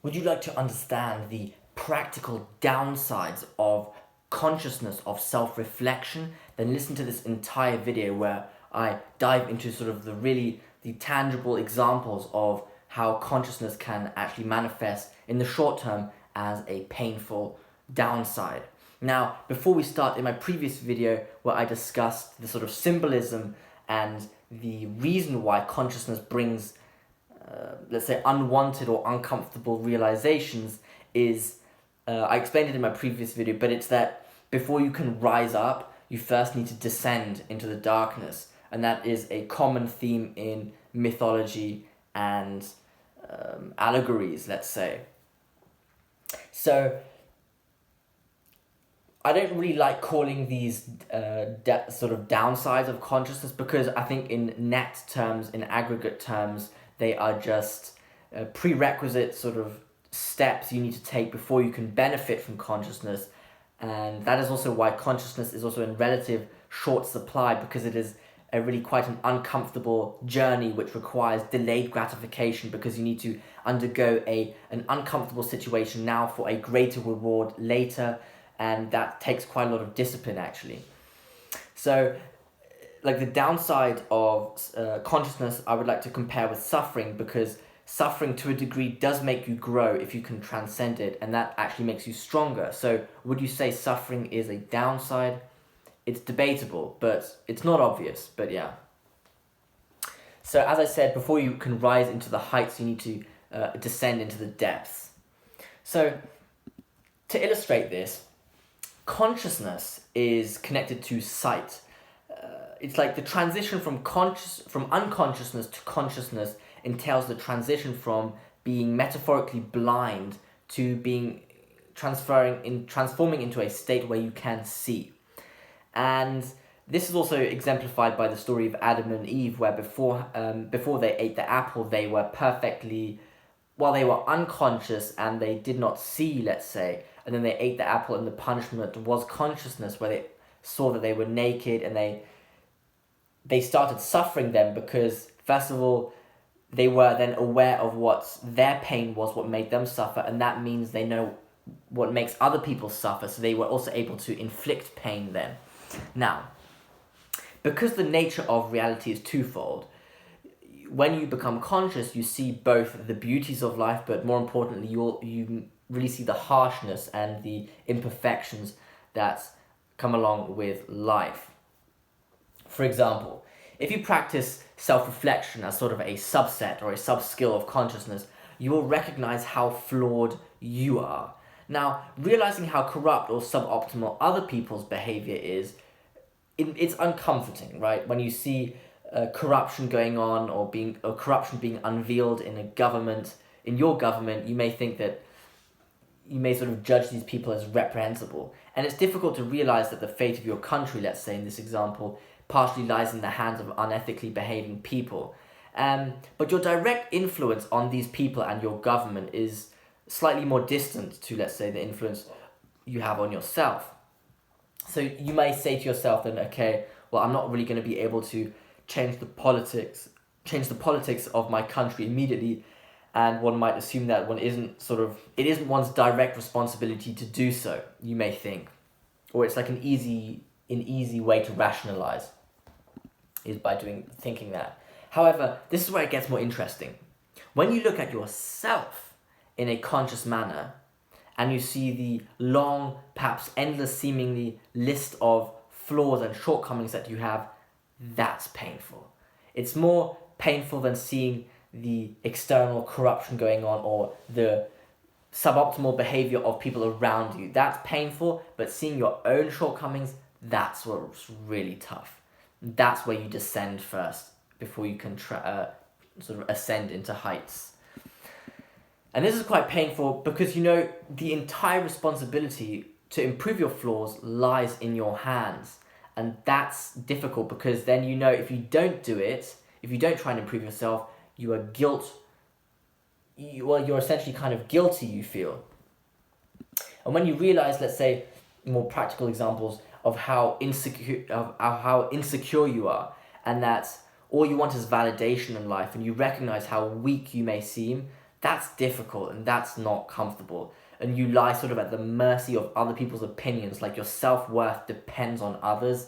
Would you like to understand the practical downsides of consciousness, of self-reflection? Then listen to this entire video where I dive into sort of the tangible examples of how consciousness can actually manifest in the short term as a painful downside. Now, before we start, in my previous video where I discussed the sort of symbolism and the reason why consciousness brings let's say unwanted or uncomfortable realizations is, I explained it in my previous video, but it's that before you can rise up, you first need to descend into the darkness. And that is a common theme in mythology and allegories, let's say. So, I don't really like calling these sort of downsides of consciousness, because I think in net terms, in aggregate terms, they are just prerequisite sort of steps you need to take before you can benefit from consciousness. And that is also why consciousness is also in relative short supply, because it is a really quite an uncomfortable journey which requires delayed gratification, because you need to undergo an uncomfortable situation now for a greater reward later, and that takes quite a lot of discipline actually. So like the downside of consciousness, I would like to compare with suffering, because suffering to a degree does make you grow if you can transcend it, and that actually makes you stronger. So would you say suffering is a downside? It's debatable, but it's not obvious, but yeah. So as I said, before you can rise into the heights, you need to descend into the depths. So to illustrate this, consciousness is connected to sight. It's like the transition from unconsciousness to consciousness entails the transition from being metaphorically blind to being transforming into a state where you can see. And this is also exemplified by the story of Adam and Eve, where before they ate the apple, they were they were unconscious and they did not see, let's say, and then they ate the apple, and the punishment was consciousness, where they saw that they were naked, and they started suffering then, because first of all, they were then aware of what their pain was, what made them suffer, and that means they know what makes other people suffer, so they were also able to inflict pain then. Now, because the nature of reality is twofold, when you become conscious, you see both the beauties of life, but more importantly, you really see the harshness and the imperfections that come along with life. For example, if you practice self-reflection as sort of a subset or a sub-skill of consciousness, you will recognize how flawed you are. Now, realizing how corrupt or suboptimal other people's behavior is, it's uncomforting, right? When you see corruption going on, or corruption being unveiled in a government, in your government, you may think that you may sort of judge these people as reprehensible. And it's difficult to realize that the fate of your country, let's say in this example, partially lies in the hands of unethically behaving people. But your direct influence on these people and your government is slightly more distant to, let's say, the influence you have on yourself. So you may say to yourself then, okay, well, I'm not really going to be able to change the politics of my country immediately, and one might assume that it isn't one's direct responsibility to do so, you may think. Or it's like an easy way to rationalize, is by thinking that. However, this is where it gets more interesting. When you look at yourself in a conscious manner, and you see the long, perhaps endless seemingly list of flaws and shortcomings that you have, that's painful. It's more painful than seeing the external corruption going on, or the suboptimal behavior of people around you. That's painful, but seeing your own shortcomings, that's what's really tough. That's where you descend first, before you can sort of ascend into heights. And this is quite painful, because the entire responsibility to improve your flaws lies in your hands. And that's difficult, because then if you don't do it, if you don't try and improve yourself, you're essentially kind of guilty, you feel. And when you realize, let's say, more practical examples of how insecure you are, and that all you want is validation in life, and you recognize how weak you may seem, that's difficult and that's not comfortable. And you lie sort of at the mercy of other people's opinions, like your self-worth depends on others.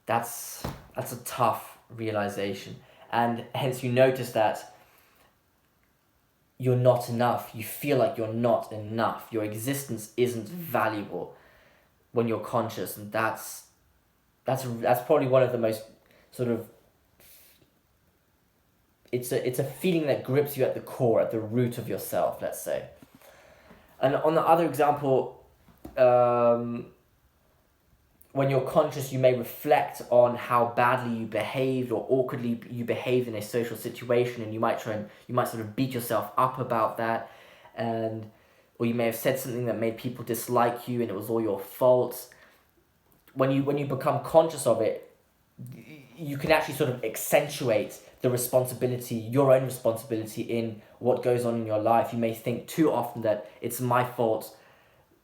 That's a tough realization. And hence you notice that you're not enough. You feel like you're not enough. Your existence isn't valuable when you're conscious, and that's probably one of the most sort of, it's a feeling that grips you at the core, at the root of yourself, let's say. And on the other example, when you're conscious, you may reflect on how badly you behaved or awkwardly you behaved in a social situation, and you might sort of beat yourself up about that, or you may have said something that made people dislike you and it was all your fault. When you become conscious of it, you can actually sort of accentuate the responsibility, your own responsibility in what goes on in your life. You may think too often that it's my fault,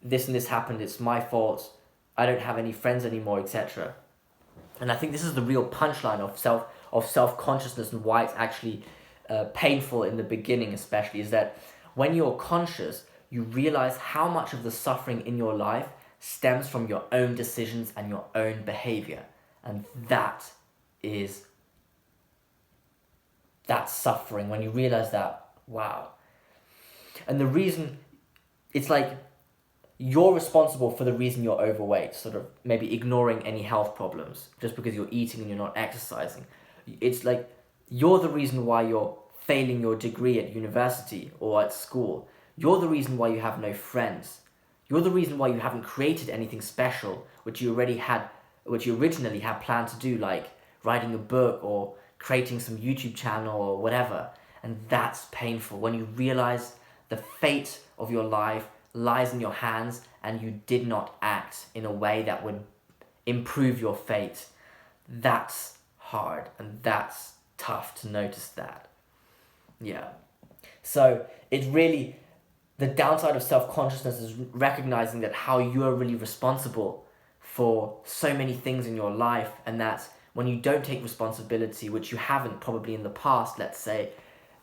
this and this happened, it's my fault, I don't have any friends anymore, etc. And I think this is the real punchline of self-consciousness, and why it's actually painful in the beginning especially, is that when you're conscious, you realize how much of the suffering in your life stems from your own decisions and your own behavior. And that's suffering, when you realize that, wow. And the reason, it's like you're responsible for the reason you're overweight, sort of maybe ignoring any health problems just because you're eating and you're not exercising. It's like you're the reason why you're failing your degree at university or at school. You're the reason why you have no friends. You're the reason why you haven't created anything special which you originally had planned to do, like writing a book or creating some YouTube channel or whatever. And that's painful when you realize the fate of your life lies in your hands and you did not act in a way that would improve your fate. That's hard, and that's tough to notice that. Yeah. So it's really, the downside of self-consciousness is recognizing that how you are really responsible for so many things in your life, and that when you don't take responsibility, which you haven't probably in the past, let's say,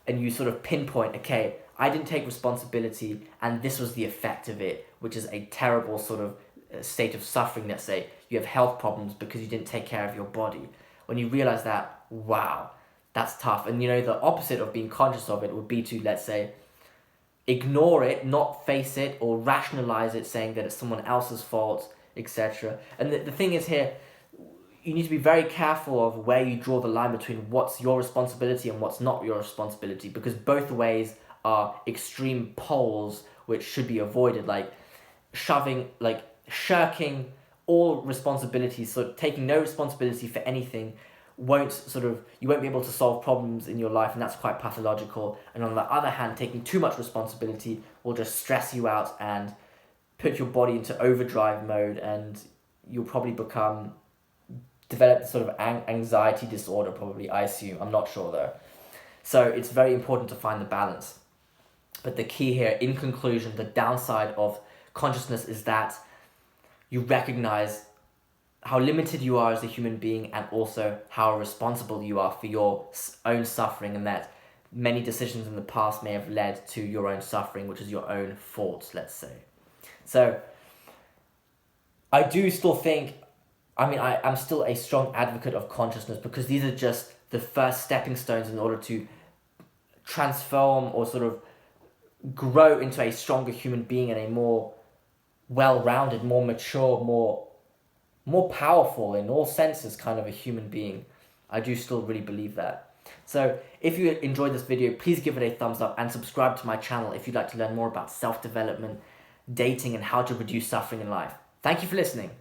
and you sort of pinpoint, okay, I didn't take responsibility and this was the effect of it, which is a terrible sort of state of suffering. Let's say you have health problems because you didn't take care of your body. When you realize that, wow, that's tough. And the opposite of being conscious of it would be to, let's say, ignore it, not face it, or rationalize it, saying that it's someone else's fault, etc. And the thing is here, you need to be very careful of where you draw the line between what's your responsibility and what's not your responsibility, because both ways are extreme poles which should be avoided, like shirking all responsibilities, so taking no responsibility for anything you won't be able to solve problems in your life, and that's quite pathological. And on the other hand, taking too much responsibility will just stress you out and put your body into overdrive mode, and you'll probably develop sort of anxiety disorder, probably, I assume. I'm not sure though. So it's very important to find the balance. But the key here, in conclusion, the downside of consciousness is that you recognize how limited you are as a human being, and also how responsible you are for your own suffering, and that many decisions in the past may have led to your own suffering, which is your own fault, let's say. So I do still think, I'm still a strong advocate of consciousness, because these are just the first stepping stones in order to transform or sort of grow into a stronger human being and a more well-rounded, more mature, more powerful in all senses kind of a human being. I do still really believe that. So if you enjoyed this video, please give it a thumbs up and subscribe to my channel if you'd like to learn more about self-development, dating, and how to reduce suffering in life. Thank you for listening.